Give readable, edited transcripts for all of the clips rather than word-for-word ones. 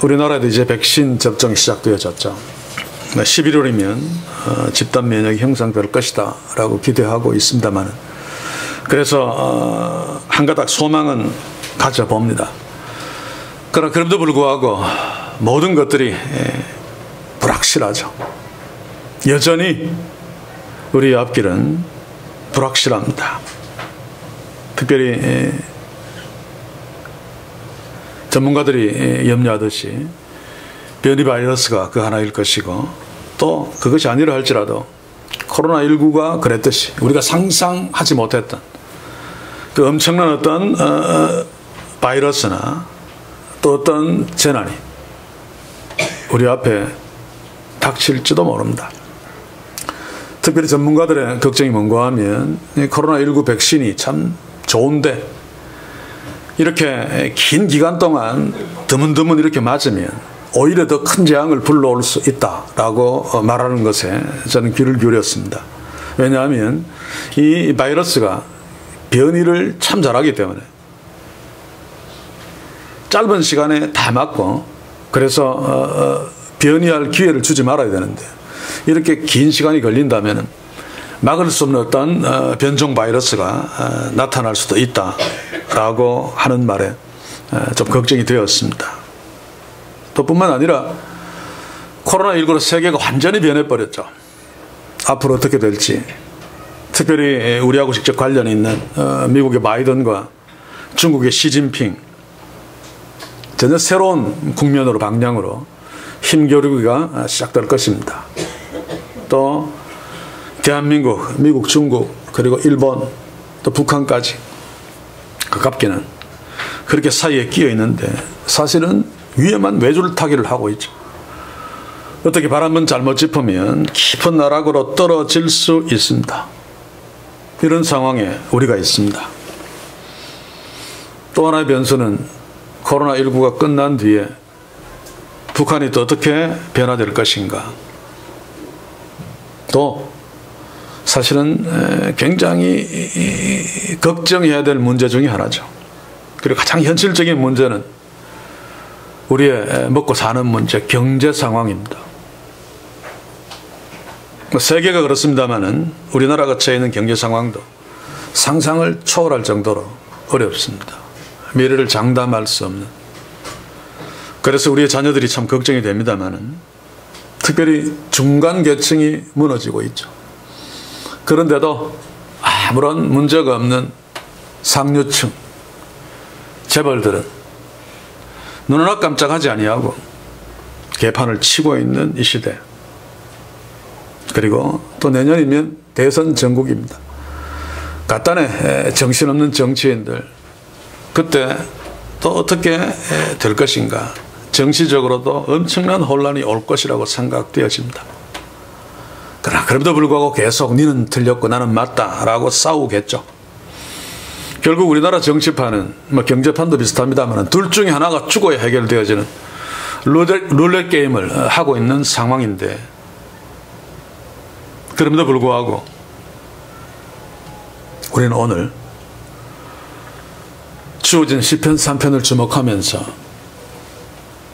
우리나라에도 이제 백신 접종이 시작되어졌죠. 11월이면 집단 면역이 형성될 것이다 라고 기대하고 있습니다만, 그래서 한 가닥 소망은 가져봅니다. 그러나 그럼에도 불구하고 모든 것들이 불확실하죠. 여전히 우리 앞길은 불확실합니다. 특별히 전문가들이 염려하듯이 변이 바이러스가 그 하나일 것이고, 또 그것이 아니라 할지라도 코로나19가 그랬듯이 우리가 상상하지 못했던 그 엄청난 어떤 바이러스나 또 어떤 재난이 우리 앞에 닥칠지도 모릅니다. 특별히 전문가들의 걱정이 뭔가 하면, 코로나19 백신이 참 좋은데 이렇게 긴 기간 동안 드문드문 이렇게 맞으면 오히려 더 큰 재앙을 불러올 수 있다라고 말하는 것에 저는 귀를 기울였습니다. 왜냐하면 이 바이러스가 변이를 참 잘하기 때문에 짧은 시간에 다 맞고, 그래서 변이할 기회를 주지 말아야 되는데 이렇게 긴 시간이 걸린다면 막을 수 없는 어떤 변종 바이러스가 나타날 수도 있다라고 하는 말에 좀 걱정이 되었습니다. 또 뿐만 아니라 코로나19로 세계가 완전히 변해버렸죠. 앞으로 어떻게 될지, 특별히 우리하고 직접 관련이 있는 미국의 바이든과 중국의 시진핑, 전혀 새로운 국면으로 방향으로 힘겨루기가 시작될 것입니다. 또 대한민국, 미국, 중국, 그리고 일본, 또 북한까지 가깝게는 그렇게 사이에 끼어 있는데 사실은 위험한 외줄타기를 하고 있죠. 어떻게 바람은 잘못 짚으면 깊은 나락으로 떨어질 수 있습니다. 이런 상황에 우리가 있습니다. 또 하나의 변수는 코로나19가 끝난 뒤에 북한이 또 어떻게 변화될 것인가. 또 사실은 굉장히 걱정해야 될 문제 중에 하나죠. 그리고 가장 현실적인 문제는 우리의 먹고 사는 문제, 경제 상황입니다. 세계가 그렇습니다만은 우리나라가 처해 있는 경제 상황도 상상을 초월할 정도로 어렵습니다. 미래를 장담할 수 없는. 그래서 우리의 자녀들이 참 걱정이 됩니다만은 특별히 중간 계층이 무너지고 있죠. 그런데도 아무런 문제가 없는 상류층 재벌들은 눈 하나 깜짝하지 아니하고 개판을 치고 있는 이 시대. 그리고 또 내년이면 대선 전국입니다. 갖단의 정신없는 정치인들, 그때 또 어떻게 될 것인가. 정치적으로도 엄청난 혼란이 올 것이라고 생각되어집니다. 그러나 그럼에도 불구하고 계속 니는 틀렸고 나는 맞다라고 싸우겠죠. 결국 우리나라 정치판은 경제판도 비슷합니다만 둘 중에 하나가 죽어야 해결되어지는 룰렛 게임을 하고 있는 상황인데, 그럼에도 불구하고 우리는 오늘 주어진 시편 3편을 주목하면서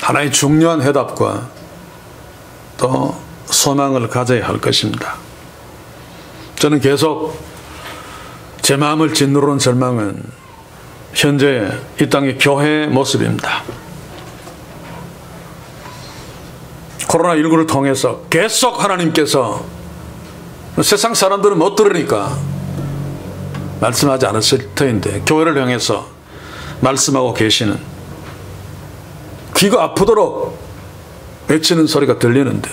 하나의 중요한 해답과 또 소망을 가져야 할 것입니다. 저는 계속 제 마음을 짓누르는 절망은 현재 이 땅의 교회의 모습입니다. 코로나19를 통해서 계속 하나님께서 세상 사람들은 못 들으니까 말씀하지 않았을 터인데 교회를 향해서 말씀하고 계시는, 귀가 아프도록 외치는 소리가 들리는데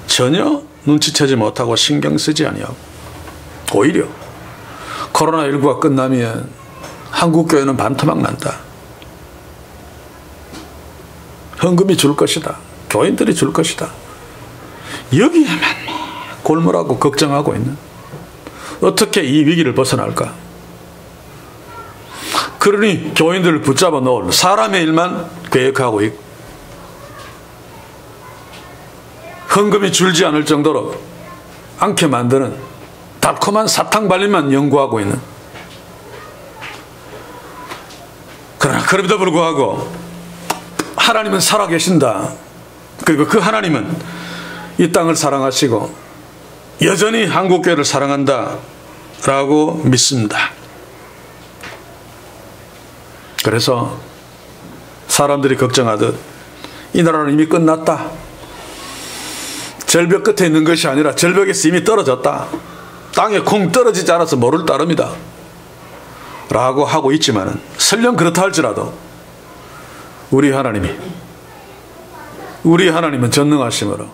전혀 눈치채지 못하고 신경 쓰지 아니하고, 오히려 코로나19가 끝나면 한국교회는 반토막 난다, 헌금이 줄 것이다, 교인들이 줄 것이다, 여기에만 골몰하고 걱정하고 있는, 어떻게 이 위기를 벗어날까. 그러니 교인들을 붙잡아 놓을 사람의 일만 계획하고 있고, 헌금이 줄지 않을 정도로 않게 만드는 달콤한 사탕 발림만 연구하고 있는, 그러나 그럼에도 불구하고 하나님은 살아계신다. 그리고 그 하나님은 이 땅을 사랑하시고 여전히 한국교회를 사랑한다 라고 믿습니다. 그래서 사람들이 걱정하듯 이 나라는 이미 끝났다, 절벽 끝에 있는 것이 아니라 절벽에서 이미 떨어졌다, 땅에 콩 떨어지지 않아서 모를 따름이다 라고 하고 있지만은, 설령 그렇다 할지라도 우리 하나님은 전능하심으로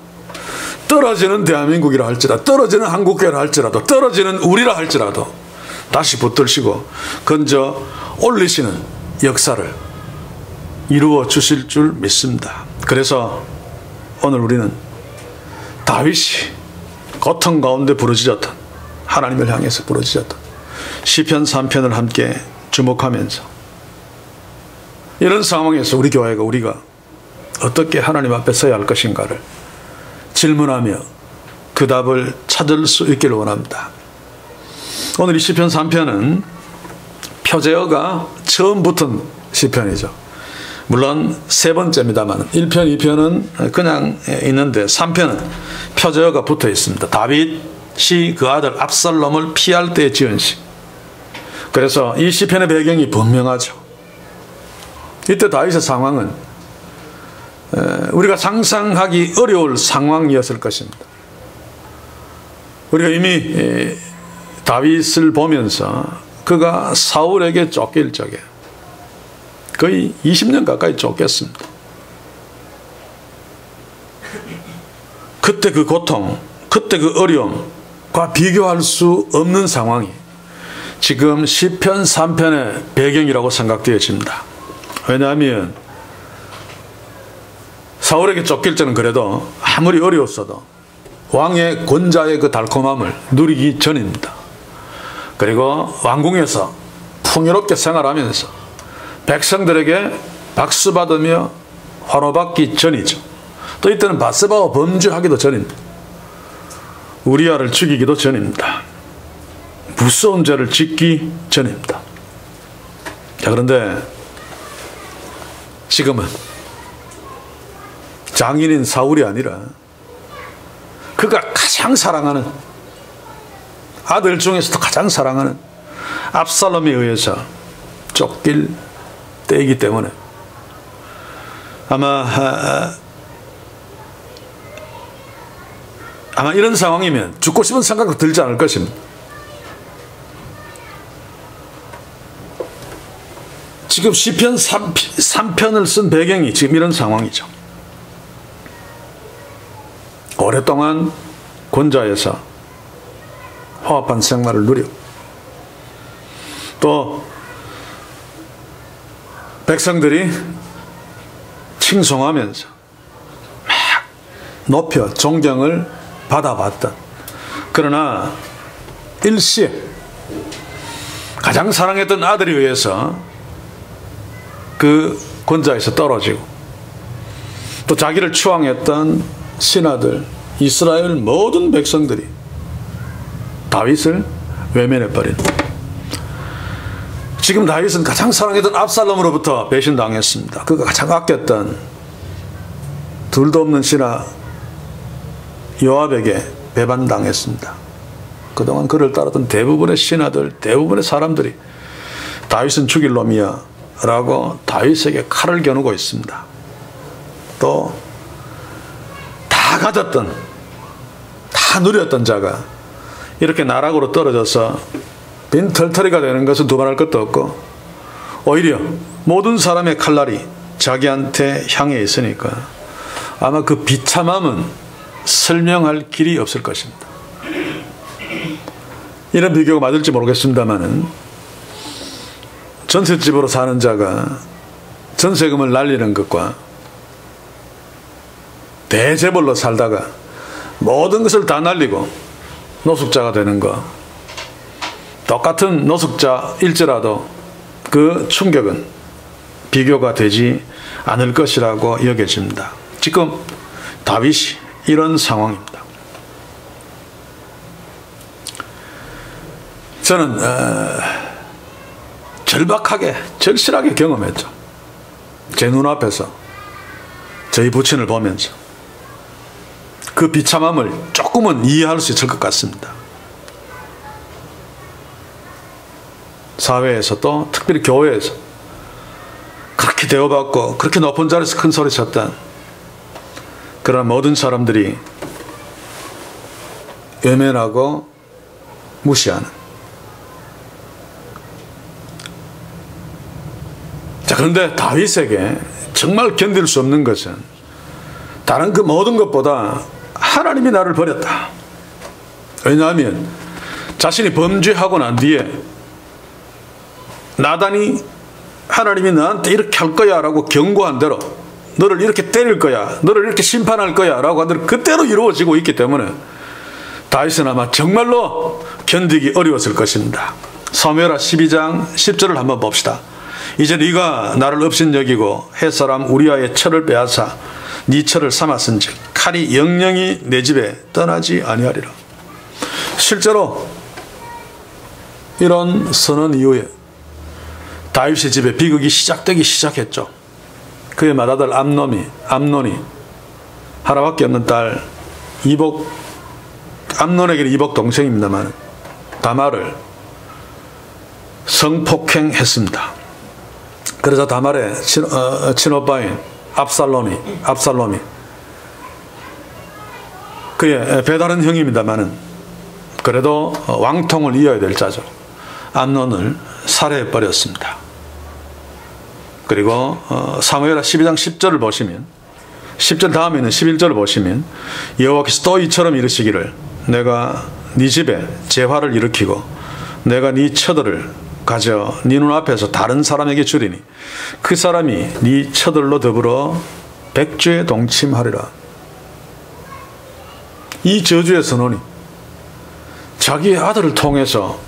떨어지는 대한민국이라 할지라도, 떨어지는 한국교회라 할지라도, 떨어지는 우리라 할지라도 다시 붙들시고 건져 올리시는 역사를 이루어 주실 줄 믿습니다. 그래서 오늘 우리는 다윗이 고통 가운데 부르짖었던, 하나님을 향해서 부르짖었던 시편 3편을 함께 주목하면서 이런 상황에서 우리 교회가, 우리가 어떻게 하나님 앞에 서야 할 것인가를 질문하며 그 답을 찾을 수 있기를 원합니다. 오늘 이 시편 3편은 표제어가 처음 붙은 시편이죠. 물론 세 번째입니다만 1편, 2편은 그냥 있는데 3편은 표제어가 붙어 있습니다. 다윗이 그 아들 압살롬을 피할 때 지은 시. 그래서 이 시편의 배경이 분명하죠. 이때 다윗의 상황은 우리가 상상하기 어려울 상황이었을 것입니다. 우리가 이미 다윗을 보면서 그가 사울에게 쫓길 적에 거의 20년 가까이 쫓겼습니다. 그때 그 고통, 그때 그 어려움과 비교할 수 없는 상황이 지금 시편 3편의 배경이라고 생각되어집니다. 왜냐하면 사울에게 쫓길 때는 그래도 아무리 어려웠어도 왕의 권자의 그 달콤함을 누리기 전입니다. 그리고 왕궁에서 풍요롭게 생활하면서 백성들에게 박수받으며 환호받기 전이죠. 또 이때는 밧세바와 범죄하기도 전입니다. 우리아를 죽이기도 전입니다. 무서운 죄를 짓기 전입니다. 자, 그런데 지금은 장인인 사울이 아니라 그가 가장 사랑하는 아들 중에서도 가장 사랑하는 압살롬에 의해서 쫓길 때이기 때문에 아마 이런 상황이면 죽고 싶은 생각도 들지 않을 것입니다. 지금 시편 3편을 쓴 배경이 지금 이런 상황이죠. 오랫동안 권좌에서 화합한 생활을 누리고 또 백성들이 칭송하면서 막 높여 존경을 받아봤던, 그러나 일시에 가장 사랑했던 아들에 의해서 그 권좌에서 떨어지고 또 자기를 추앙했던 신하들, 이스라엘 모든 백성들이 다윗을 외면해버린, 지금 다윗은 가장 사랑했던 압살롬으로부터 배신당했습니다. 그가 가장 아꼈던 둘도 없는 신하 요압에게 배반당했습니다. 그동안 그를 따랐던 대부분의 신하들, 대부분의 사람들이 다윗은 죽일 놈이야 라고 다윗에게 칼을 겨누고 있습니다. 또 다 가졌던, 다 누렸던 자가 이렇게 나락으로 떨어져서 빈털터리가 되는 것은 두말할 것도 없고, 오히려 모든 사람의 칼날이 자기한테 향해 있으니까 아마 그 비참함은 설명할 길이 없을 것입니다. 이런 비교가 맞을지 모르겠습니다만은, 전셋집으로 사는 자가 전세금을 날리는 것과 대재벌로 살다가 모든 것을 다 날리고 노숙자가 되는 것, 똑같은 노숙자일지라도 그 충격은 비교가 되지 않을 것이라고 여겨집니다. 지금 다윗이 이런 상황입니다. 저는 절박하게 절실하게 경험했죠. 제 눈앞에서 저희 부친을 보면서 그 비참함을 조금은 이해할 수 있을 것 같습니다. 사회에서 또 특별히 교회에서 그렇게 대우받고 그렇게 높은 자리에서 큰 소리 쳤던 그런 모든 사람들이 외면하고 무시하는. 자, 그런데 다윗에게 정말 견딜 수 없는 것은 다른 그 모든 것보다 하나님이 나를 버렸다. 왜냐하면 자신이 범죄하고 난 뒤에 나단이 하나님이 너한테 이렇게 할 거야 라고 경고한 대로 너를 이렇게 때릴 거야, 너를 이렇게 심판할 거야 라고 한 대로 그대로 이루어지고 있기 때문에 다윗은 아마 정말로 견디기 어려웠을 것입니다. 사무엘하 12장 10절을 한번 봅시다. 이제 네가 나를 업신여기고 햇사람 우리아의 철을 빼앗아 네 철을 삼았은즉 칼이 영영이 내 집에 떠나지 아니하리라. 실제로 이런 선언 이후에 다윗의 집에 비극이 시작되기 시작했죠. 그의 맏아들 암논이 하나밖에 없는 딸 암논에게는 이복 동생입니다만 다말을 성폭행했습니다. 그러자 다말의 친오빠인 압살롬이 그의 배다른 형입니다만 그래도 왕통을 이어야 될 자죠. 암논을 살해해버렸습니다. 그리고 사무엘하 12장 10절을 보시면 10절 다음에 있는 11절을 보시면 여호와께서 또 이처럼 이르시기를 내가 네 집에 재화를 일으키고 내가 네 처들을 가져 네 눈앞에서 다른 사람에게 주리니 그 사람이 네 처들로 더불어 백주에 동침하리라. 이 저주의 선언이 자기의 아들을 통해서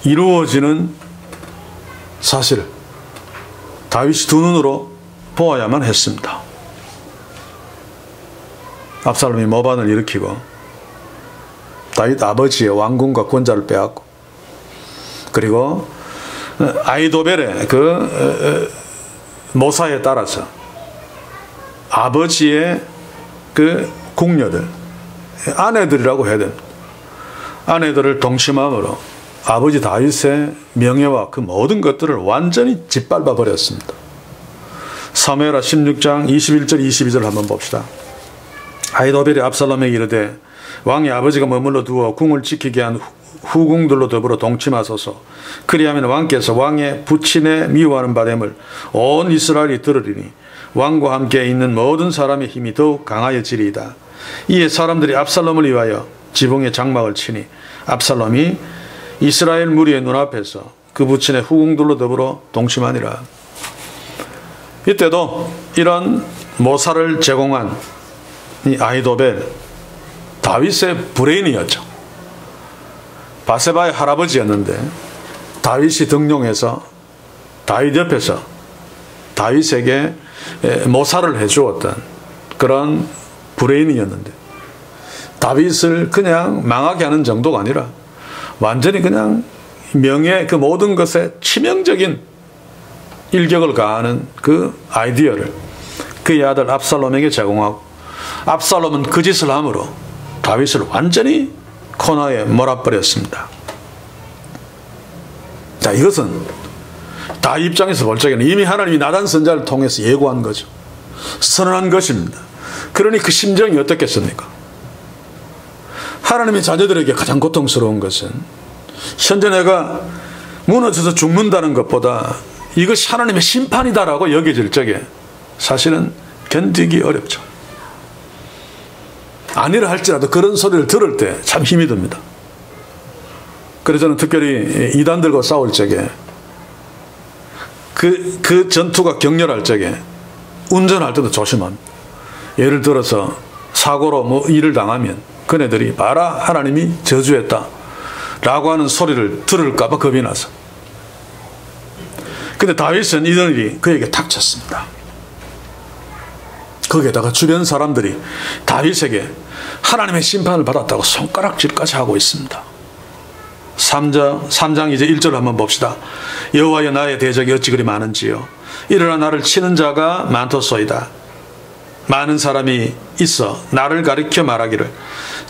이루어지는 사실을 다윗이 두 눈으로 보아야만 했습니다. 압살롬이 모반을 일으키고 다윗 아버지의 왕궁과 권좌를 빼앗고 그리고 아히도벨의 그 모사에 따라서 아버지의 그 궁녀들 아내들이라고 해야 됩니다. 아내들을 동침함으로 아버지 다윗의 명예와 그 모든 것들을 완전히 짓밟아 버렸습니다. 사무엘하 16장 21절 22절 한번 봅시다. 아히도벨이 압살롬에게 이르되 왕의 아버지가 머물러 두어 궁을 지키게 한 후궁들로 더불어 동침하소서. 그리하면 왕께서 왕의 부친의 미워하는 바됨을 온 이스라엘이 들으리니 왕과 함께 있는 모든 사람의 힘이 더욱 강하여지리이다. 이에 사람들이 압살롬을 위하여 지붕에 장막을 치니 압살롬이 이스라엘 무리의 눈앞에서 그 부친의 후궁들로 더불어 동침하니라. 이때도 이런 모사를 제공한 이 아히도벨 다윗의 브레인이었죠. 바세바의 할아버지였는데 다윗이 등용해서 다윗 옆에서 다윗에게 모사를 해주었던 그런 브레인이었는데 다윗을 그냥 망하게 하는 정도가 아니라 완전히 그냥 명예 그 모든 것에 치명적인 일격을 가하는 그 아이디어를 그의 아들 압살롬에게 제공하고 압살롬은 그 짓을 함으로 다윗을 완전히 코너에 몰아버렸습니다. 자, 이것은 다윗 입장에서 볼 적에는 이미 하나님이 나단 선지자를 통해서 예고한 거죠. 선언한 것입니다. 그러니 그 심정이 어떻겠습니까? 하나님의 자녀들에게 가장 고통스러운 것은 현재 내가 무너져서 죽는다는 것보다 이것이 하나님의 심판이다라고 여겨질 적에 사실은 견디기 어렵죠. 아니라 할지라도 그런 소리를 들을 때 참 힘이 듭니다. 그래서 저는 특별히 이단들과 싸울 적에 그 전투가 격렬할 적에 운전할 때도 조심합니다. 예를 들어서 사고로 뭐 일을 당하면 그네들이 봐라 하나님이 저주했다 라고 하는 소리를 들을까 봐 겁이 나서. 근데 다윗은 이런 일이 그에게 닥쳤습니다. 거기에다가 주변 사람들이 다윗에게 하나님의 심판을 받았다고 손가락질까지 하고 있습니다. 3장 이제 1절 한번 봅시다. 여호와여 나의 대적이 어찌 그리 많은지요. 일어나 나를 치는 자가 많도소이다. 많은 사람이 있어 나를 가리켜 말하기를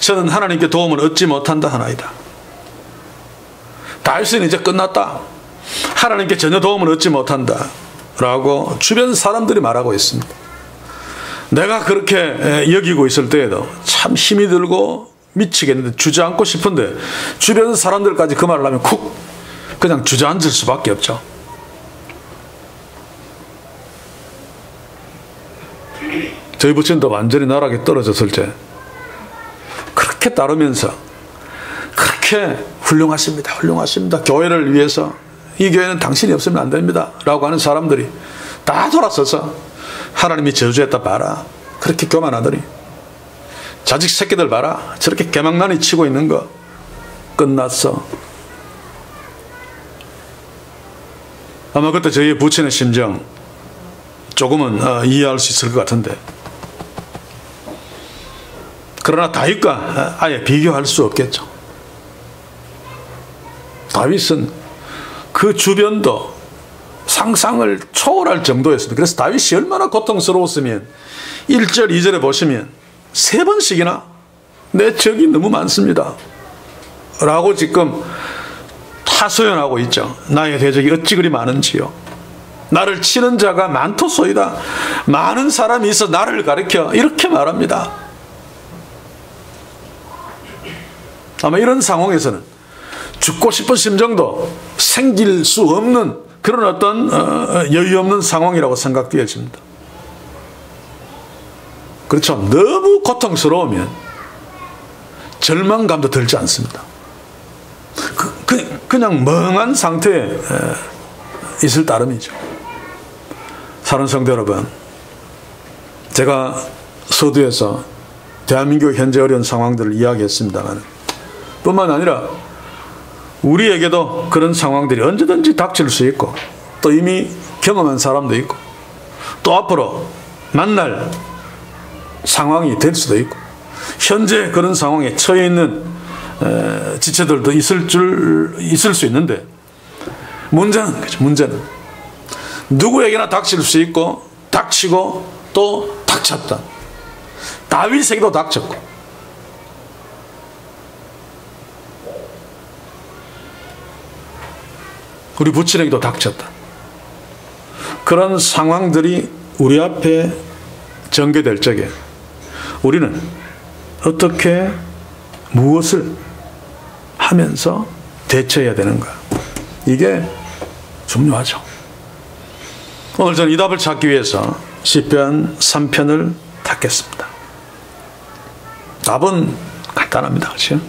저는 하나님께 도움을 얻지 못한다 하나이다. 다윗은 이제 끝났다. 하나님께 전혀 도움을 얻지 못한다 라고 주변 사람들이 말하고 있습니다. 내가 그렇게 여기고 있을 때에도 참 힘이 들고 미치겠는데 주저앉고 싶은데 주변 사람들까지 그 말을 하면 쿡 그냥 주저앉을 수밖에 없죠. 저희 부친도 완전히 나락에 떨어졌을 때 그렇게 따르면서 그렇게 훌륭하십니다. 훌륭하십니다. 교회를 위해서 이 교회는 당신이 없으면 안 됩니다 라고 하는 사람들이 다 돌아서서 하나님이 저주했다 봐라. 그렇게 교만하더니 자식 새끼들 봐라. 저렇게 개망난이 치고 있는 거 끝났어. 아마 그때 저희 부친의 심정 조금은 이해할 수 있을 것 같은데 그러나 다윗과 아예 비교할 수 없겠죠. 다윗은 그 주변도 상상을 초월할 정도였습니다. 그래서 다윗이 얼마나 고통스러웠으면 1절 2절에 보시면 3번씩이나 내 적이 너무 많습니다 라고 지금 하소연하고 있죠. 나의 대적이 어찌 그리 많은지요. 나를 치는 자가 많도소이다. 많은 사람이 있어 나를 가리켜 이렇게 말합니다. 아마 이런 상황에서는 죽고 싶은 심정도 생길 수 없는 그런 어떤 여유 없는 상황이라고 생각되어집니다. 그렇죠. 너무 고통스러우면 절망감도 들지 않습니다. 그냥 멍한 상태에 있을 따름이죠. 사랑하는 성도 여러분, 제가 서두에서 대한민국 현재 어려운 상황들을 이야기했습니다만 뿐만 아니라 우리에게도 그런 상황들이 언제든지 닥칠 수 있고 또 이미 경험한 사람도 있고 또 앞으로 만날 상황이 될 수도 있고 현재 그런 상황에 처해 있는 지체들도 있을 수 있는데 문제는 누구에게나 닥칠 수 있고 닥치고 또 닥쳤다. 다윗에게도 닥쳤고 우리 부친에게도 닥쳤다. 그런 상황들이 우리 앞에 전개될 적에 우리는 어떻게 무엇을 하면서 대처해야 되는가, 이게 중요하죠. 오늘 저는 이 답을 찾기 위해서 시편 3편을 닦겠습니다. 답은 간단합니다. 그렇죠?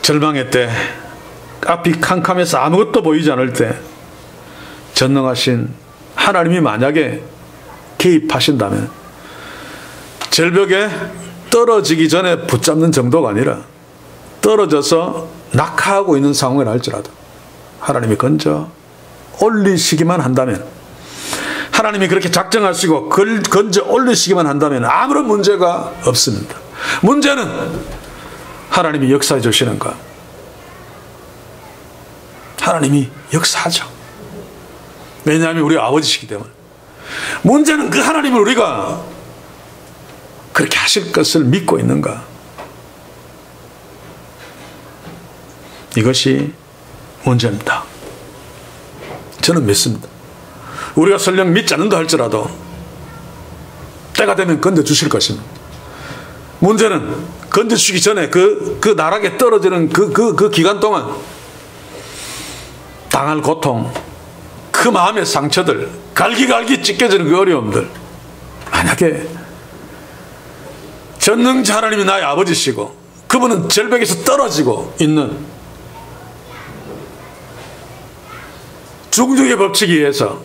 절망의 때, 앞이 캄캄해서 아무것도 보이지 않을 때 전능하신 하나님이 만약에 개입하신다면 절벽에 떨어지기 전에 붙잡는 정도가 아니라 떨어져서 낙하하고 있는 상황을 할지라도 하나님이 건져 올리시기만 한다면, 하나님이 그렇게 작정하시고 건져 올리시기만 한다면 아무런 문제가 없습니다. 문제는 하나님이 역사해 주시는가. 하나님이 역사하죠. 왜냐하면 우리 아버지시기 때문에. 문제는 그 하나님을 우리가 그렇게 하실 것을 믿고 있는가. 이것이 문제입니다. 저는 믿습니다. 우리가 설령 믿지 않는다 할지라도 때가 되면 건져주실 것입니다. 문제는 건져주시기 전에 그 나락에 떨어지는 그 기간 동안 당할 고통, 그 마음의 상처들, 갈기갈기 찢겨지는 그 어려움들, 만약에 전능자 하나님이 나의 아버지시고 그분은 절벽에서 떨어지고 있는 중력의 법칙에 의해서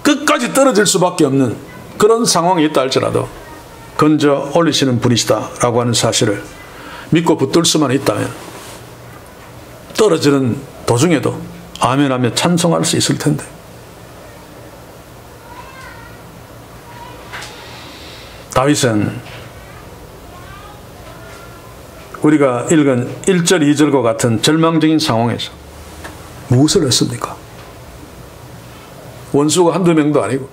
끝까지 떨어질 수밖에 없는 그런 상황이 있다 할지라도 건져 올리시는 분이시다라고 하는 사실을 믿고 붙들 수만 있다면 떨어지는 도중에도 아멘하며 찬송할 수 있을 텐데, 다윗은 우리가 읽은 1절, 2절과 같은 절망적인 상황에서 무엇을 했습니까? 원수가 한두 명도 아니고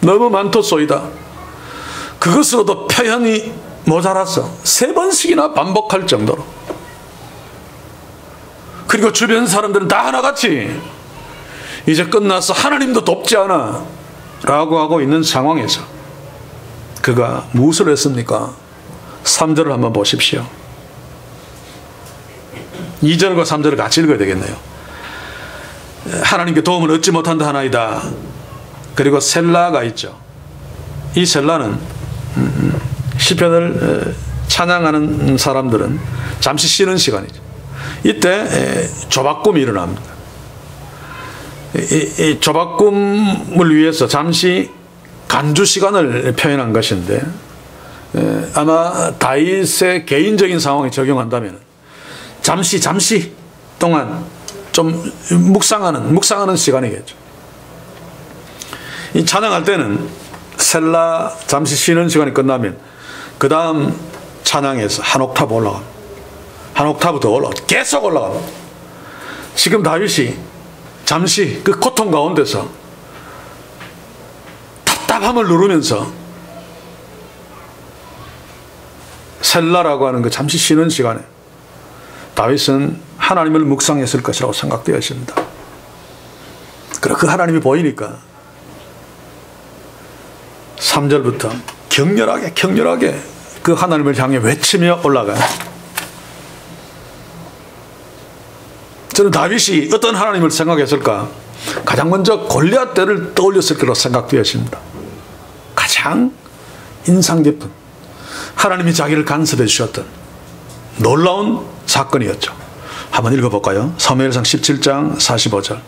너무 많도소이다. 그것으로도 표현이 모자라서 3번씩이나 반복할 정도로, 그리고 주변 사람들은 다 하나같이 이제 끝나서 하나님도 돕지 않아 라고 하고 있는 상황에서 그가 무엇을 했습니까? 3절을 한번 보십시오. 2절과 3절을 같이 읽어야 되겠네요. 하나님께 도움을 얻지 못한다 하나이다. 그리고 셀라가 있죠. 이 셀라는 시편을 찬양하는 사람들은 잠시 쉬는 시간이죠. 이때 조바꿈이 일어납니다. 이 조바꿈을 위해서 잠시 간주 시간을 표현한 것인데, 아마 다윗의 개인적인 상황에 적용한다면 잠시 동안 좀 묵상하는 시간이겠죠. 이 찬양할 때는 셀라 잠시 쉬는 시간이 끝나면 그 다음 찬양에서 한 옥타브 올라갑니다. 한 옥타브 더 올라갑니다. 계속 올라갑니다. 지금 다윗이 잠시 그 고통 가운데서 답답함을 누르면서 셀라라고 하는 그 잠시 쉬는 시간에 다윗은 하나님을 묵상했을 것이라고 생각되었습니다. 그리고 그 하나님이 보이니까 3절부터 격렬하게 그 하나님을 향해 외치며 올라가요. 저는 다윗이 어떤 하나님을 생각했을까? 가장 먼저 골리앗 때를 떠올렸을 거라고 생각되었습니다. 가장 인상 깊은, 하나님이 자기를 간섭해 주셨던 놀라운 사건이었죠. 한번 읽어볼까요? 사무엘상 17장 45절.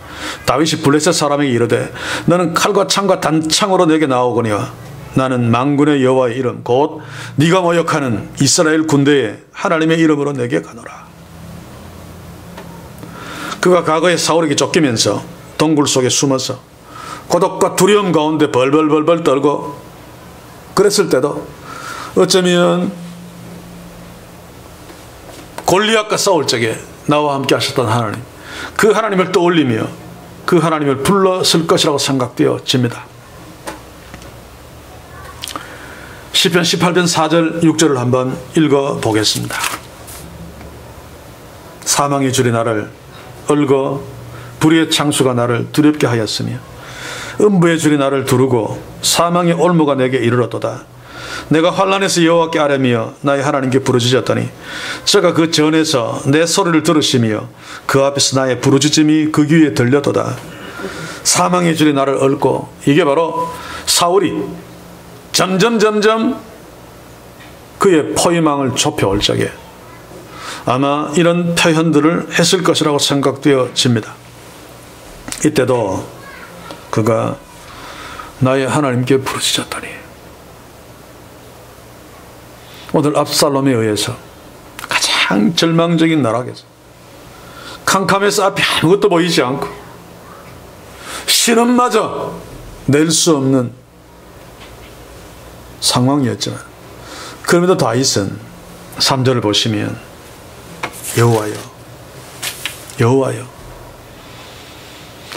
다윗이 블레셋 사람에게 이르되 너는 칼과 창과 단창으로 내게 나오거니와 나는 만군의 여호와의 이름 곧 네가 모욕하는 이스라엘 군대에 하나님의 이름으로 내게 가노라. 그가 과거에 사울에게 쫓기면서 동굴 속에 숨어서 고독과 두려움 가운데 벌벌 떨고 그랬을 때도 어쩌면 골리앗과 싸울 적에 나와 함께 하셨던 하나님, 그 하나님을 떠올리며 그 하나님을 불렀을 것이라고 생각되어집니다. 시편 18편 4절 6절을 한번 읽어보겠습니다. 사망의 줄이 나를 얽어 불의의 창수가 나를 두렵게 하였으며 음부의 줄이 나를 두르고 사망의 올무가 내게 이르렀도다. 내가 환난에서 여호와께 아뢰며 나의 하나님께 부르짖었더니 저가 그 전에서 내 소리를 들으시며 그 앞에서 나의 부르짖음이 그 귀에 들렸도다. 사망의 줄이 나를 얽고, 이게 바로 사울이 점점 그의 포위망을 좁혀올 적에 아마 이런 표현들을 했을 것이라고 생각되어집니다. 이때도 그가 나의 하나님께 부르짖었더니, 오늘 압살롬에 의해서 가장 절망적인 나락에서 캄캄해서 앞이 아무것도 보이지 않고 신음마저 낼 수 없는 상황이었지만, 그럼에도 다윗은 3절을 보시면 여호와여 여호와여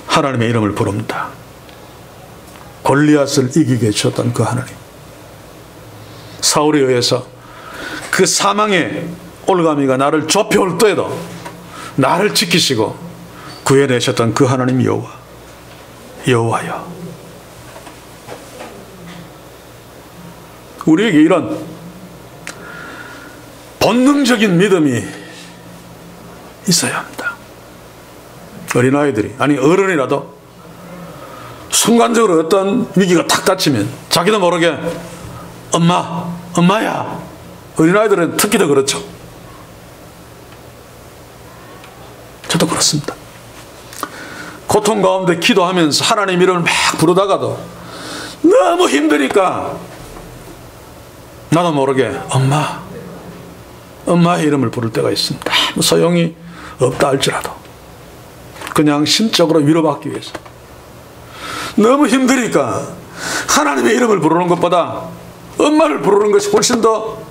하나님의 이름을 부릅니다. 골리앗을 이기게 해주셨던 그 하나님, 사울에 의해서 그 사망의 올가미가 나를 좁혀올 때에도 나를 지키시고 구해내셨던 그 하나님 여호와, 여호와여. 우리에게 이런 본능적인 믿음이 있어야 합니다. 어린아이들이, 아니 어른이라도 순간적으로 어떤 위기가 탁 닥치면 자기도 모르게 엄마야. 어린아이들은 특히 더 그렇죠. 저도 그렇습니다. 고통 가운데 기도하면서 하나님 이름을 막 부르다가도 너무 힘드니까 나도 모르게 엄마의 이름을 부를 때가 있습니다. 소용이 없다 할지라도 그냥 심적으로 위로받기 위해서. 너무 힘드니까 하나님의 이름을 부르는 것보다 엄마를 부르는 것이 훨씬 더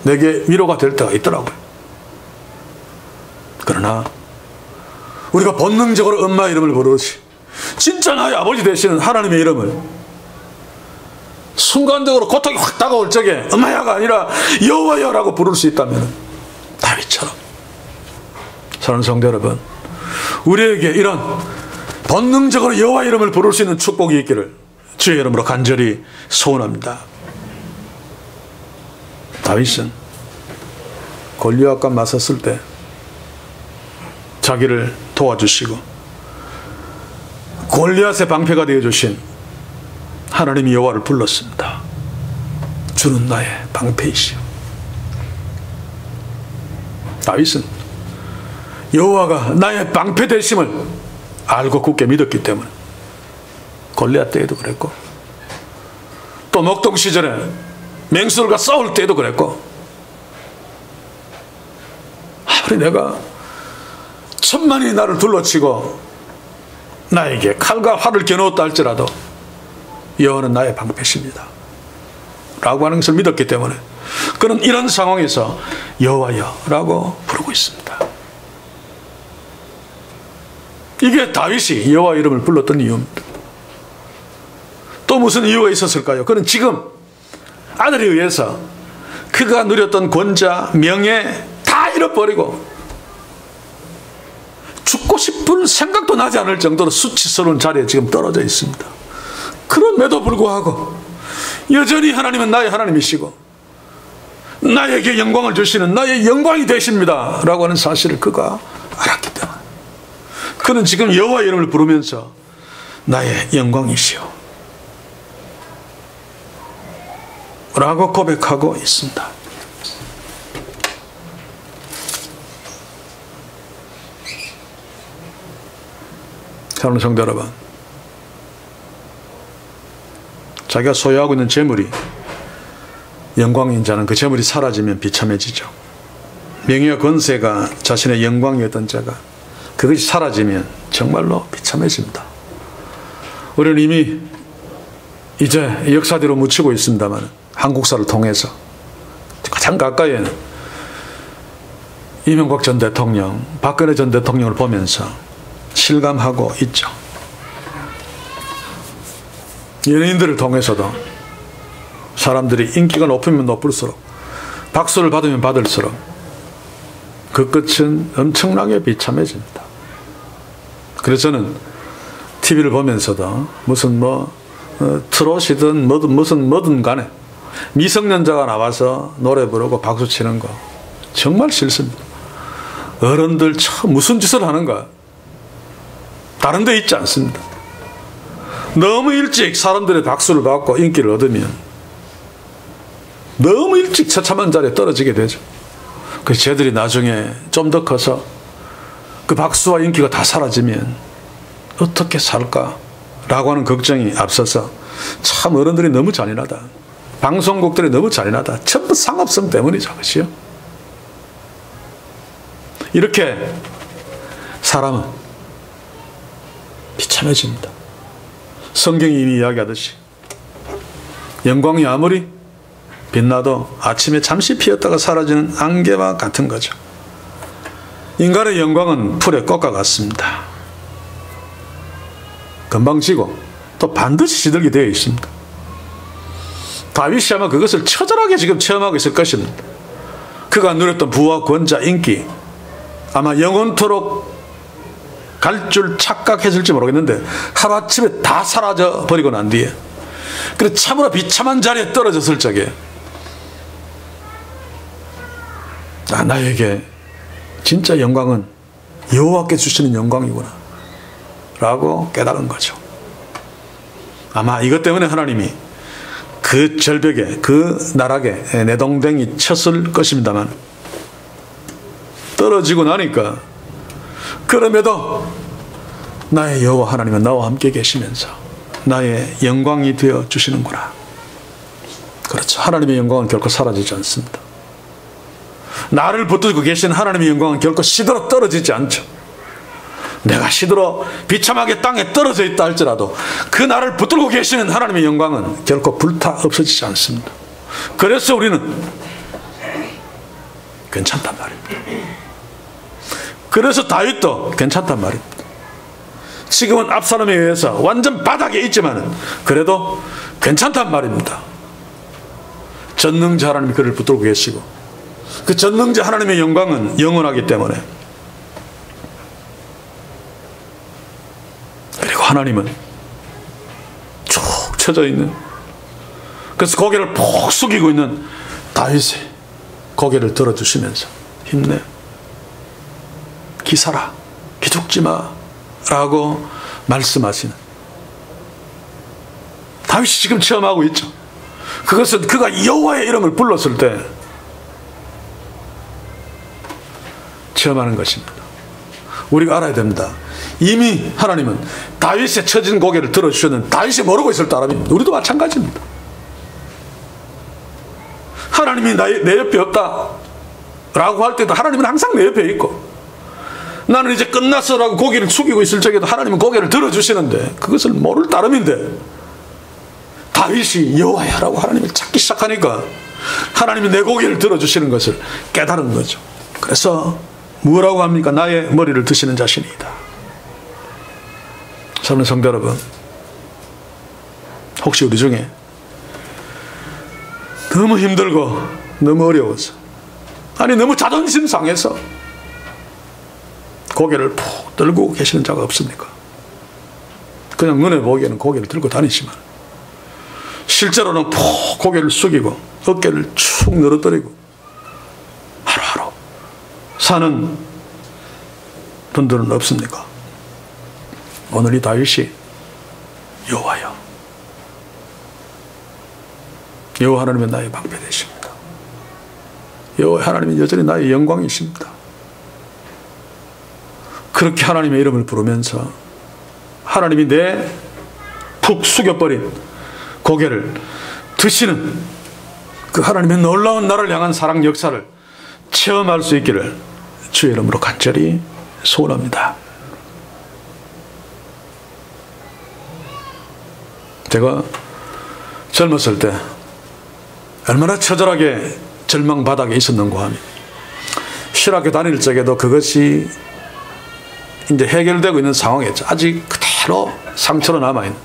내게 위로가 될 때가 있더라고요. 그러나 우리가 본능적으로 엄마 이름을 부르듯이 진짜 나의 아버지 되시는 하나님의 이름을 순간적으로 고통이 확 다가올 적에 엄마야가 아니라 여호와여라고 부를 수 있다면 다윗처럼, 사랑하는 성도 여러분, 우리에게 이런 본능적으로 여호와 이름을 부를 수 있는 축복이 있기를 주의 이름으로 간절히 소원합니다. 다윗은 골리앗과 맞섰을 때 자기를 도와주시고 골리앗의 방패가 되어주신 하나님 여호와를 불렀습니다. 주는 나의 방패이시오. 다윗은 여호와가 나의 방패 되심을 알고 굳게 믿었기 때문에 골리앗 때에도 그랬고, 또 목동 시절에 맹수들과 싸울 때에도 그랬고, 아무리 내가 천만이 나를 둘러치고 나에게 칼과 활을 겨누었다 할지라도 여호와는 나의 방패십니다 라고 하는 것을 믿었기 때문에 그는 이런 상황에서 여호와여 라고 부르고 있습니다. 이게 다윗이 여호와 이름을 불렀던 이유입니다. 또 무슨 이유가 있었을까요? 그는 지금 아들에 의해서 그가 누렸던 권자, 명예 다 잃어버리고 죽고 싶을 생각도 나지 않을 정도로 수치스러운 자리에 지금 떨어져 있습니다. 그럼에도 불구하고 여전히 하나님은 나의 하나님이시고 나에게 영광을 주시는 나의 영광이 되십니다 라고 하는 사실을 그가 알았기 때문에 그는 지금 여호와 이름을 부르면서 나의 영광이시오 라고 고백하고 있습니다. 사랑하는 성도 여러분, 자기가 소유하고 있는 재물이 영광인 자는 그 재물이 사라지면 비참해지죠. 명예와 권세가 자신의 영광이었던 자가 그것이 사라지면 정말로 비참해집니다. 우리는 이미 이제 역사대로 묻히고 있습니다만 한국사를 통해서 가장 가까이에는 이명박 전 대통령, 박근혜 전 대통령을 보면서 실감하고 있죠. 연예인들을 통해서도 사람들이 인기가 높으면 높을수록 박수를 받으면 받을수록 그 끝은 엄청나게 비참해집니다. 그래서 저는 TV를 보면서도 무슨 트롯이든 뭐든 간에 미성년자가 나와서 노래 부르고 박수 치는 거 정말 싫습니다. 어른들 참 무슨 짓을 하는가. 다른 데 있지 않습니다. 너무 일찍 사람들의 박수를 받고 인기를 얻으면 너무 일찍 처참한 자리에 떨어지게 되죠. 그래서 쟤들이 나중에 좀 더 커서 그 박수와 인기가 다 사라지면 어떻게 살까 라고 하는 걱정이 앞서서 참 어른들이 너무 잔인하다, 방송국들이 너무 잔인하다, 전부 상업성 때문이죠. 그렇죠? 이렇게 사람은 비참해집니다. 성경이 이미 이야기하듯이 영광이 아무리 빛나도 아침에 잠시 피었다가 사라지는 안개와 같은 거죠. 인간의 영광은 풀의 꽃과 같습니다. 금방 지고 또 반드시 시들게 되어 있습니다. 다윗이 아마 그것을 처절하게 지금 체험하고 있을 것입니다. 그가 누렸던 부와 권자, 인기 아마 영원토록 갈 줄 착각했을지 모르겠는데 하루아침에 다 사라져 버리고 난 뒤에 그래 참으로 비참한 자리에 떨어졌을 적에 나에게 진짜 영광은 여호와께 주시는 영광이구나 라고 깨달은 거죠. 아마 이것 때문에 하나님이 그 절벽에 그 나락에 내동댕이 쳤을 것입니다만 떨어지고 나니까 그럼에도 나의 여호와 하나님은 나와 함께 계시면서 나의 영광이 되어 주시는구나. 그렇죠. 하나님의 영광은 결코 사라지지 않습니다. 나를 붙들고 계신 하나님의 영광은 결코 시들어 떨어지지 않죠. 내가 시들어 비참하게 땅에 떨어져 있다 할지라도 그 나를 붙들고 계시는 하나님의 영광은 결코 불타 없어지지 않습니다. 그래서 우리는 괜찮단 말입니다. 그래서 다윗도 괜찮단 말입니다. 지금은 압살롬에 의해서 완전 바닥에 있지만 그래도 괜찮단 말입니다. 전능자 하나님이 그를 붙들고 계시고 그 전능자 하나님의 영광은 영원하기 때문에, 그리고 하나님은 쭉 쳐져 있는, 그래서 고개를 푹 숙이고 있는 다윗의 고개를 들어주시면서 힘내, 기사라, 기죽지 마 라고 말씀하시는, 다윗이 지금 체험하고 있죠. 그것은 그가 여호와의 이름을 불렀을 때 체험하는 것입니다. 우리가 알아야 됩니다. 이미 하나님은 다윗의 처진 고개를 들어주셨는 다윗이 모르고 있을 따름입니다. 우리도 마찬가지입니다. 하나님이 내 옆에 없다 라고 할 때도 하나님은 항상 내 옆에 있고, 나는 이제 끝났어 라고 고개를 숙이고 있을 적에도 하나님은 고개를 들어주시는데 그것을 모를 따름인데, 다윗이 여호와야 라고 하나님을 찾기 시작하니까 하나님이 내 고개를 들어주시는 것을 깨달은 거죠. 그래서 뭐라고 합니까? 나의 머리를 드시는 자신이다. 사랑하는 성도 여러분, 혹시 우리 중에 너무 힘들고 너무 어려워서, 아니 너무 자존심 상해서 고개를 푹 들고 계시는 자가 없습니까? 그냥 눈에 보기에는 고개를 들고 다니지만 실제로는 푹 고개를 숙이고 어깨를 축 늘어뜨리고 하루하루 사는 분들은 없습니까? 오늘 이 다윗이 여호와여, 여호와 하나님은 나의 방패 되십니다. 여호와 하나님은 여전히 나의 영광이십니다. 그렇게 하나님의 이름을 부르면서 하나님이 내 푹 숙여버린 고개를 드시는 그 하나님의 놀라운 나를 향한 사랑 역사를 체험할 수 있기를 주의 이름으로 간절히 소원합니다. 제가 젊었을 때 얼마나 처절하게 절망 바닥에 있었는가 하면, 신학교 다닐 적에도 그것이 이제 해결되고 있는 상황이었죠. 아직 그대로 상처로 남아있는.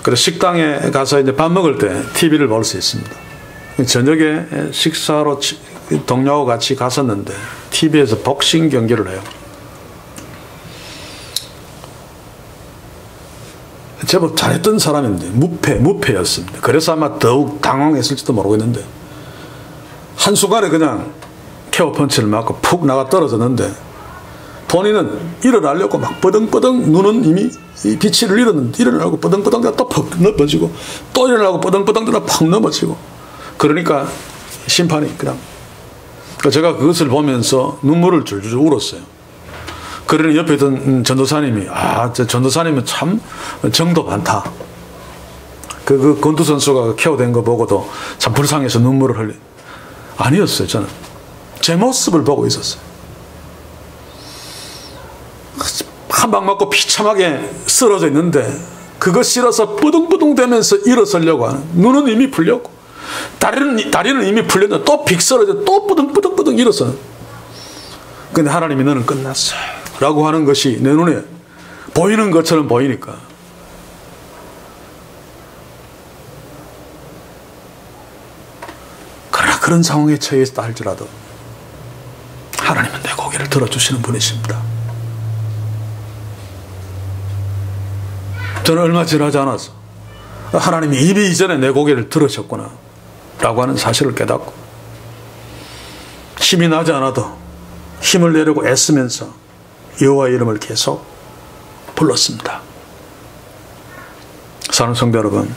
그래서 식당에 가서 이제 밥 먹을 때 TV를 볼 수 있습니다. 저녁에 식사로 동료하고 같이 갔었는데 TV에서 복싱 경기를 해요. 제법 잘했던 사람인데 무패였습니다. 그래서 아마 더욱 당황했을지도 모르겠는데 한순간에 그냥 케어 펀치를 맞고 푹 나가 떨어졌는데, 본인은 일어나려고 막 뻐덩뻐덩, 눈은 이미 빛을 잃었는데 일어나려고 뻐덩뻐덩 또 퍽 넘어지고, 또 일어나고 뻐덩뻐덩 되다 퍽 넘어지고, 그러니까 심판이 그냥, 제가 그것을 보면서 눈물을 줄줄 울었어요. 그러니 옆에 있던 전도사님이, 저 전도사님은 참 정도 많다. 그 권투 선수가 케어된 거 보고도 참 불쌍해서 눈물을 흘리. 아니었어요. 저는 제 모습을 보고 있었어요. 한 방 맞고 비참하게 쓰러져 있는데 그거 싫어서 뿌둥뿌둥 대면서 일어서려고 하는, 눈은 이미 풀렸고 다리는 이미 풀렸는데 또 빅 쓰러져 또 뿌둥뿌둥 일어서는. 근데 하나님이 너는 끝났어 라고 하는 것이 내 눈에 보이는 것처럼 보이니까 그러나 그런 상황에 처해 있다 할지라도 하나님은 내 고개를 들어주시는 분이십니다. 저는 얼마 지나지 않아서 하나님이 이미 이전에 내 고개를 들으셨구나 라고 하는 사실을 깨닫고, 힘이 나지 않아도 힘을 내려고 애쓰면서 여호와의 이름을 계속 불렀습니다. 사랑하는 성도 여러분,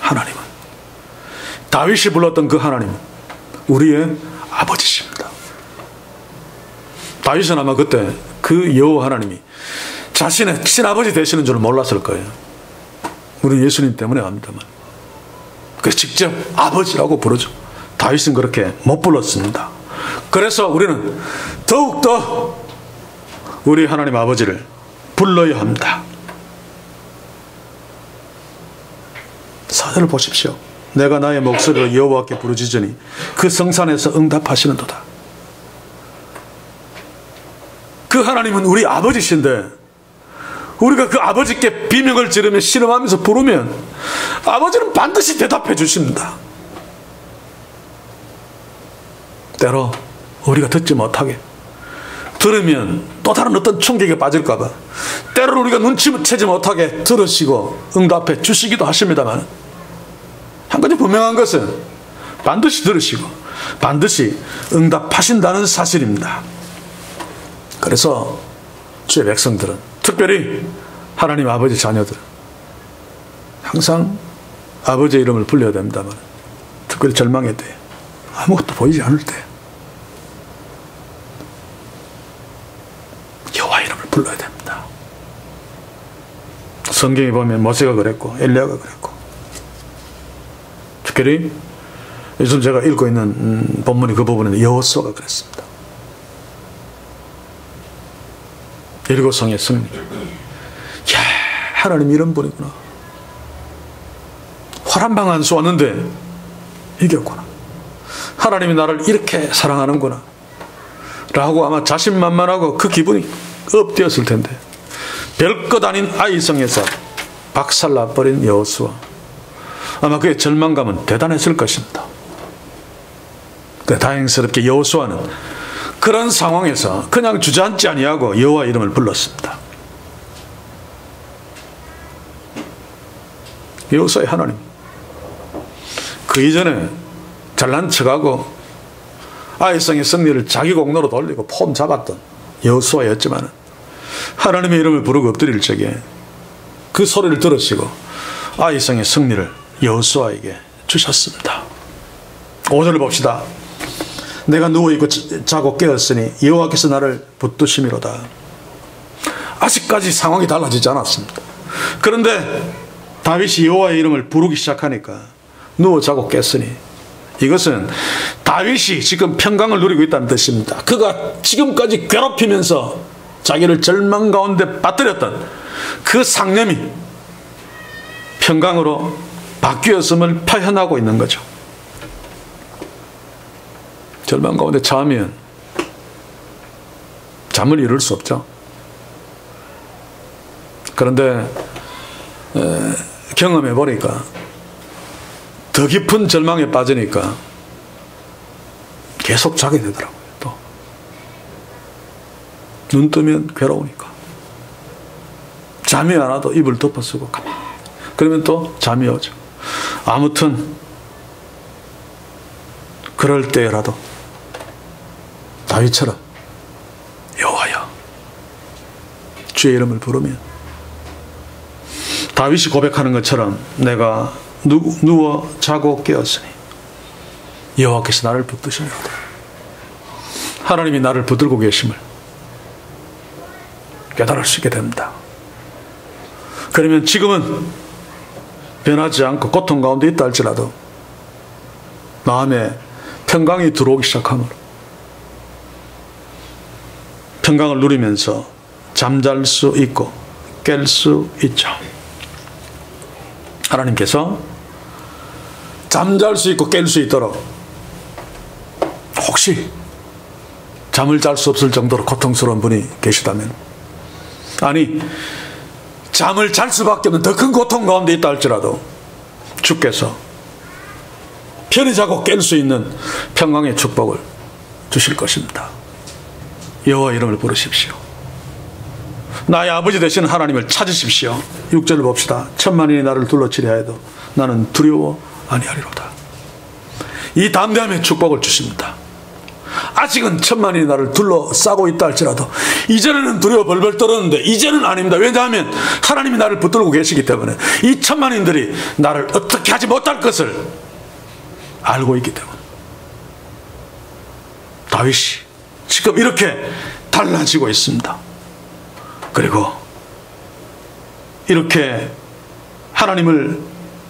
하나님은, 다윗이 불렀던 그 하나님은 우리의 아버지십니다. 다윗은 아마 그때 그 여호와 하나님이 자신의 친아버지 되시는 줄 몰랐을 거예요. 우리는 예수님 때문에 압니다만. 그래서 직접 아버지라고 부르죠. 다윗은 그렇게 못 불렀습니다. 그래서 우리는 더욱더 우리 하나님 아버지를 불러야 합니다. 사절을 보십시오. 내가 나의 목소리로 여호와께 부르짖으니 그 성산에서 응답하시는도다. 그 하나님은 우리 아버지신데 우리가 그 아버지께 비명을 지르며 신음하면서 부르면 아버지는 반드시 대답해 주십니다. 때로 우리가 듣지 못하게, 들으면 또 다른 어떤 충격에 빠질까 봐 때로는 우리가 눈치채지 못하게 들으시고 응답해 주시기도 하십니다만, 한 가지 분명한 것은 반드시 들으시고 반드시 응답하신다는 사실입니다. 그래서 주의 백성들은, 특별히 하나님 아버지 자녀들은 항상 아버지의 이름을 불러야 됩니다만, 특별히 절망의 때, 아무것도 보이지 않을 때 여호와 이름을 불러야 됩니다. 성경에 보면 모세가 그랬고 엘리야가 그랬고, 특별히 요즘 제가 읽고 있는 본문이 그 부분은 여호수아가 그랬습니다. 여리고 성의 승리. 야, 하나님 이런 분이구나. 화란방한 쏘았는데 이겼구나. 하나님이 나를 이렇게 사랑하는구나 라고 아마 자신만만하고 그 기분이 업되었을 텐데, 별것 아닌 아이성에서 박살나버린 여호수아, 아마 그의 절망감은 대단했을 것입니다. 다행스럽게 여호수아는 그런 상황에서 그냥 주저앉지 아니하고 여호와 이름을 불렀습니다. 여호수아의 하나님, 그 이전에 잘난 척하고 아이성의 승리를 자기 공로로 돌리고 폼 잡았던 여호수아였지만, 하나님의 이름을 부르고 엎드릴 적에 그 소리를 들으시고 아이성의 승리를 여호수아에게 주셨습니다. 5절을 봅시다. 내가 누워있고 자고 깨었으니 여호와께서 나를 붙드심이로다. 아직까지 상황이 달라지지 않았습니다. 그런데 다윗이 여호와의 이름을 부르기 시작하니까 누워 자고 깼으니, 이것은 다윗이 지금 평강을 누리고 있다는 뜻입니다. 그가 지금까지 괴롭히면서 자기를 절망 가운데 빠뜨렸던 그 상념이 평강으로 바뀌었음을 표현하고 있는 거죠. 절망 가운데 자면 잠을 이룰 수 없죠. 그런데 경험해 보니까 더 깊은 절망에 빠지니까 계속 자게 되더라고요. 또 눈 뜨면 괴로우니까 잠이 안 와도 이불 덮어쓰고 가만히, 그러면 또 잠이 오죠. 아무튼 그럴 때라도 다윗처럼 여호와여 주의 이름을 부르면, 다윗이 고백하는 것처럼 내가 누워 자고 깨었으니 여호와께서 나를 붙드시리로다. 하나님이 나를 붙들고 계심을 깨달을 수 있게 됩니다. 그러면 지금은 변하지 않고 고통 가운데 있다 할지라도 마음에 평강이 들어오기 시작하므로 평강을 누리면서 잠잘 수 있고 깰 수 있죠. 하나님께서 잠잘 수 있고 깰 수 있도록, 혹시 잠을 잘 수 없을 정도로 고통스러운 분이 계시다면, 아니 잠을 잘 수밖에 없는 더 큰 고통 가운데 있다 할지라도 주께서 편히 자고 깰 수 있는 평강의 축복을 주실 것입니다. 여호와 이름을 부르십시오. 나의 아버지 되시는 하나님을 찾으십시오. 6절을 봅시다. 천만인이 나를 둘러치려 해도 나는 두려워 아니하리로다. 이 담대함의 축복을 주십니다. 아직은 천만인이 나를 둘러싸고 있다 할지라도, 이전에는 두려워 벌벌 떨었는데 이제는 아닙니다. 왜냐하면 하나님이 나를 붙들고 계시기 때문에 이 천만인들이 나를 어떻게 하지 못할 것을 알고 있기 때문에, 다윗이 지금 이렇게 달라지고 있습니다. 그리고 이렇게 하나님을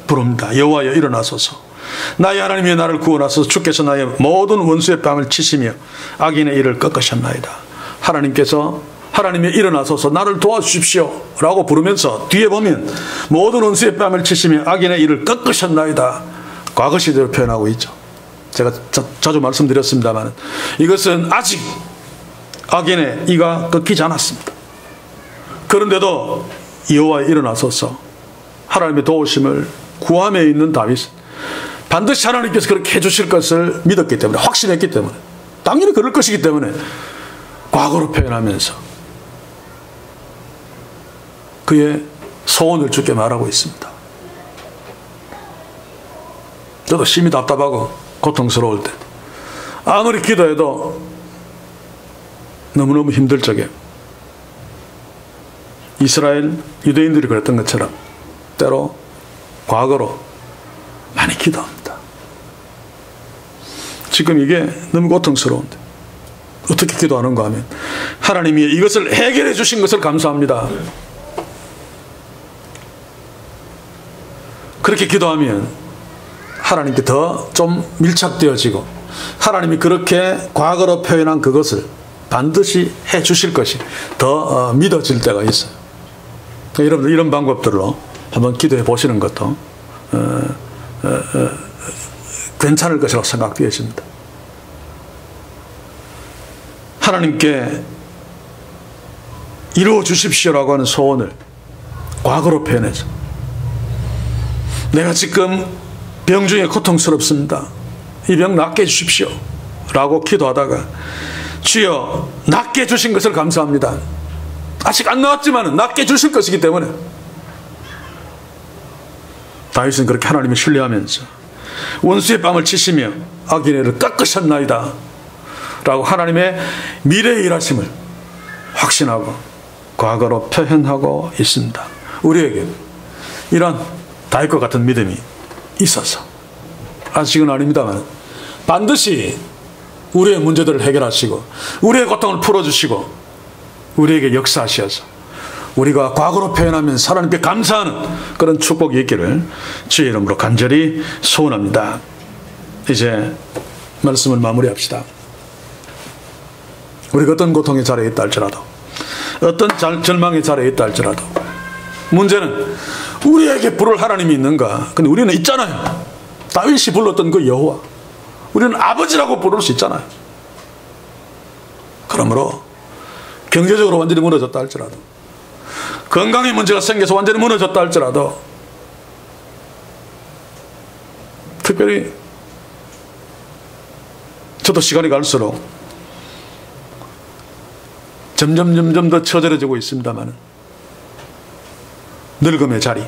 부릅니다. 여호와여 일어나소서. 나의 하나님이여 나를 구원하소서. 주께서 나의 모든 원수의 뺨을 치시며 악인의 일을 꺾으셨나이다. 하나님이 일어나소서 나를 도와주십시오 라고 부르면서 뒤에 보면 모든 원수의 뺨을 치시며 악인의 일을 꺾으셨나이다. 과거 시제로 표현하고 있죠. 제가 자주 말씀드렸습니다만 이것은 아직 악인의 이가 끊기지 않았습니다. 그런데도 여호와 일어나소서 하나님의 도우심을 구함에 있는 다윗은 반드시 하나님께서 그렇게 해주실 것을 믿었기 때문에, 확신했기 때문에, 당연히 그럴 것이기 때문에 과거로 표현하면서 그의 소원을 주께 말하고 있습니다. 저도 심히 답답하고 고통스러울 때 아무리 기도해도 너무너무 힘들 적에 이스라엘 유대인들이 그랬던 것처럼 때로 과거로 많이 기도합니다. 지금 이게 너무 고통스러운데 어떻게 기도하는가 하면 하나님이 이것을 해결해 주신 것을 감사합니다. 그렇게 기도하면 하나님께 더 좀 밀착되어지고 하나님이 그렇게 과거로 표현한 그것을 반드시 해 주실 것이 더 믿어질 때가 있어요. 여러분들 이런 방법들로 한번 기도해 보시는 것도 괜찮을 것이라고 생각되어집니다. 하나님께 이루어 주십시오라고 하는 소원을 과거로 표현해서 내가 지금 병 중에 고통스럽습니다. 이 병 낫게 해주십시오 라고 기도하다가 주여 낫게 해주신 것을 감사합니다. 아직 안 나왔지만 낫게 해주실 것이기 때문에 다윗은 그렇게 하나님을 신뢰하면서 원수의 뺨을 치시며 악인을 깎으셨나이다 라고 하나님의 미래의 일하심을 확신하고 과거로 표현하고 있습니다. 우리에게 이런 다윗과 같은 믿음이 있어서 아직은 아닙니다만 반드시 우리의 문제들을 해결하시고 우리의 고통을 풀어주시고 우리에게 역사하셔서 우리가 과거로 표현하면서 하나님께 감사하는 그런 축복이 있기를 주의 이름으로 간절히 소원합니다. 이제 말씀을 마무리합시다. 우리가 어떤 고통의 자리에 있다 할지라도 어떤 절망의 자리에 있다 할지라도 문제는 우리에게 부를 하나님이 있는가? 근데 우리는 있잖아요. 다윗이 불렀던 그 여호와, 우리는 아버지라고 부를 수 있잖아요. 그러므로 경제적으로 완전히 무너졌다 할지라도 건강에 문제가 생겨서 완전히 무너졌다 할지라도 특별히 저도 시간이 갈수록 점점 더 처절해지고 있습니다만 늙음의 자리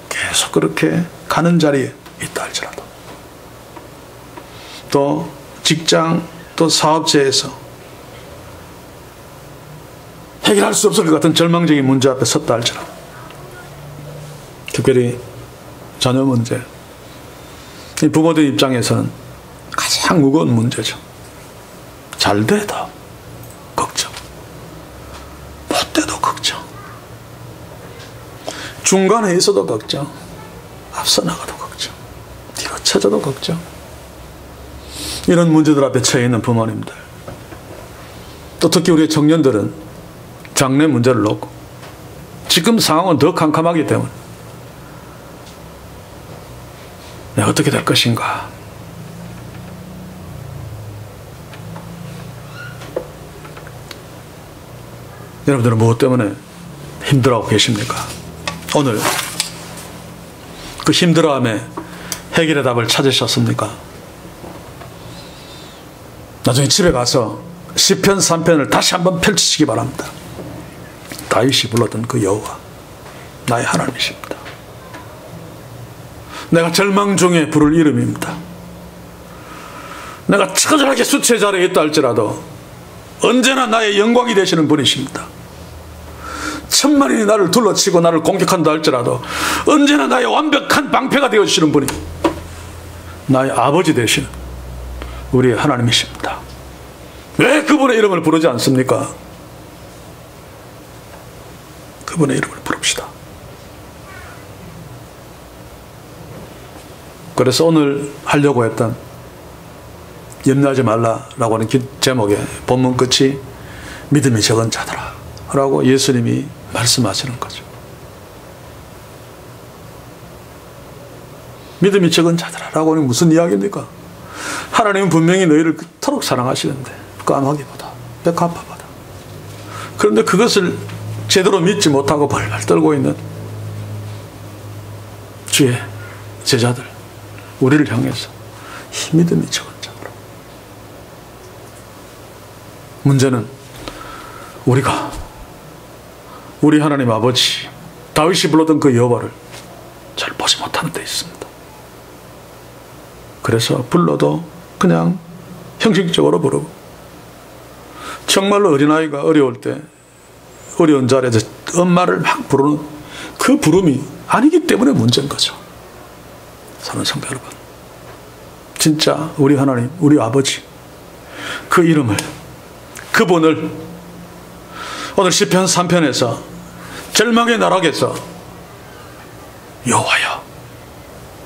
계속 그렇게 가는 자리에 있다 할지라도 또 직장 또 사업체에서 해결할 수 없을 것 같은 절망적인 문제 앞에 섰다 할지라도 특별히 자녀 문제, 이 부모들 입장에서는 가장 무거운 문제죠. 잘 돼도 걱정, 못 돼도 걱정, 중간에 있어도 걱정, 앞서 나가도 걱정, 뒤로 쳐져도 걱정. 이런 문제들 앞에 처해 있는 부모님들, 또 특히 우리 청년들은 장래 문제를 놓고 지금 상황은 더 캄캄하기 때문에 내가 어떻게 될 것인가, 여러분들은 무엇 때문에 힘들어하고 계십니까? 오늘 그 힘들어함에 해결의 답을 찾으셨습니까? 나중에 집에 가서 시편 3편을 다시 한번 펼치시기 바랍니다. 다윗이 불렀던 그 여호와 나의 하나님이십니다. 내가 절망 중에 부를 이름입니다. 내가 처절하게 수치의 자리에 있다 할지라도 언제나 나의 영광이 되시는 분이십니다. 천만인이 나를 둘러치고 나를 공격한다 할지라도 언제나 나의 완벽한 방패가 되어주시는 분이 나의 아버지 되시는 우리의 하나님이십니다. 왜 그분의 이름을 부르지 않습니까? 그분의 이름을 부릅시다. 그래서 오늘 하려고 했던 염려하지 말라라고 하는 제목의 본문 끝이 믿음이 적은 자들아 라고 예수님이 말씀하시는 거죠. 믿음이 적은 자들아라고 하는 무슨 이야기입니까? 하나님은 분명히 너희를 그토록 사랑하시는데 까마귀보다 백합화보다, 그런데 그것을 제대로 믿지 못하고 벌벌 떨고 있는 주의 제자들, 우리를 향해서 이 믿음이 적은 자로. 문제는 우리가 우리 하나님 아버지 다윗이 불렀던 그 여호와를 잘 보지 못하는 데 있습니다. 그래서 불러도 그냥 형식적으로 부르고, 정말로 어린아이가 어려울 때 어려운 자리에서 엄마를 막 부르는 그 부름이 아니기 때문에 문제인 거죠. 사랑하는 성도 여러분, 진짜 우리 하나님, 우리 아버지, 그 이름을, 그분을 오늘 시편 3편에서 절망의 나락에서 여호와여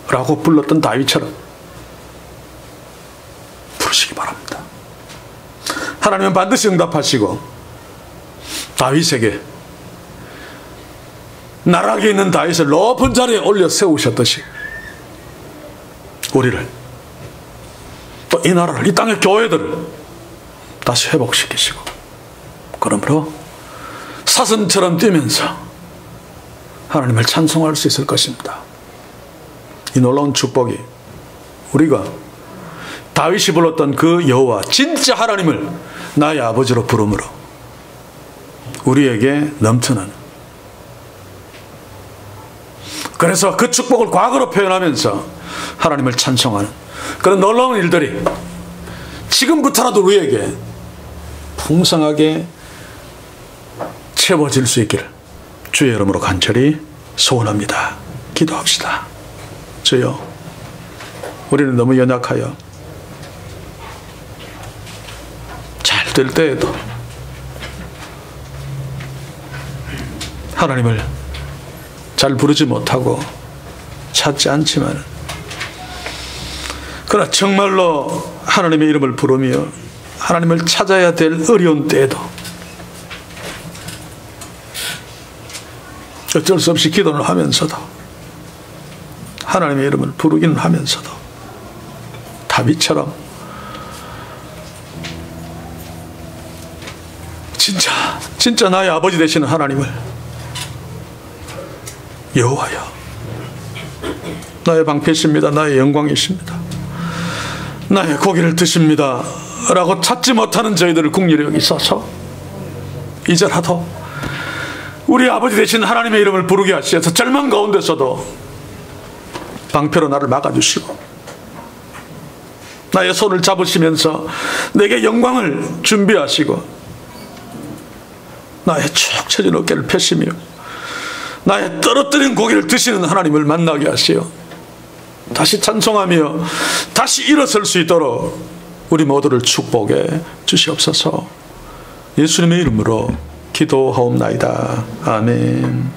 라고 불렀던 다윗처럼 부르시기 바랍니다. 하나님은 반드시 응답하시고 다윗에게, 나락에 있는 다윗을 높은 자리에 올려 세우셨듯이 우리를, 또 이 나라를, 이 땅의 교회들을 다시 회복시키시고, 그러므로 사슴처럼 뛰면서 하나님을 찬송할 수 있을 것입니다. 이 놀라운 축복이 우리가 다윗이 불렀던 그 여호와, 진짜 하나님을 나의 아버지로 부름으로 우리에게 넘치는, 그래서 그 축복을 과거로 표현하면서 하나님을 찬송하는 그런 놀라운 일들이 지금부터라도 우리에게 풍성하게 채워질 수 있기를 주의 이름으로 간절히 소원합니다. 기도합시다. 주여, 우리는 너무 연약하여 잘 될 때에도 하나님을 잘 부르지 못하고 찾지 않지만, 그러나 정말로 하나님의 이름을 부르며 하나님을 찾아야 될 어려운 때에도 어쩔 수 없이 기도를 하면서도, 하나님의 이름을 부르기는 하면서도 다윗처럼 진짜 나의 아버지 되시는 하나님을 여호와여, 나의 방패십니다, 나의 영광이십니다, 나의 고기를 드십니다 라고 찾지 못하는 저희들을 긍휼히 여기소서. 이제라도 우리 아버지 되신 하나님의 이름을 부르게 하시어서 절망 가운데서도 방패로 나를 막아주시고, 나의 손을 잡으시면서 내게 영광을 준비하시고, 나의 축 처진 어깨를 펴시며 나의 떨어뜨린 고기를 드시는 하나님을 만나게 하시어 다시 찬송하며 다시 일어설 수 있도록 우리 모두를 축복해 주시옵소서. 예수님의 이름으로 기도하옵나이다. 아멘.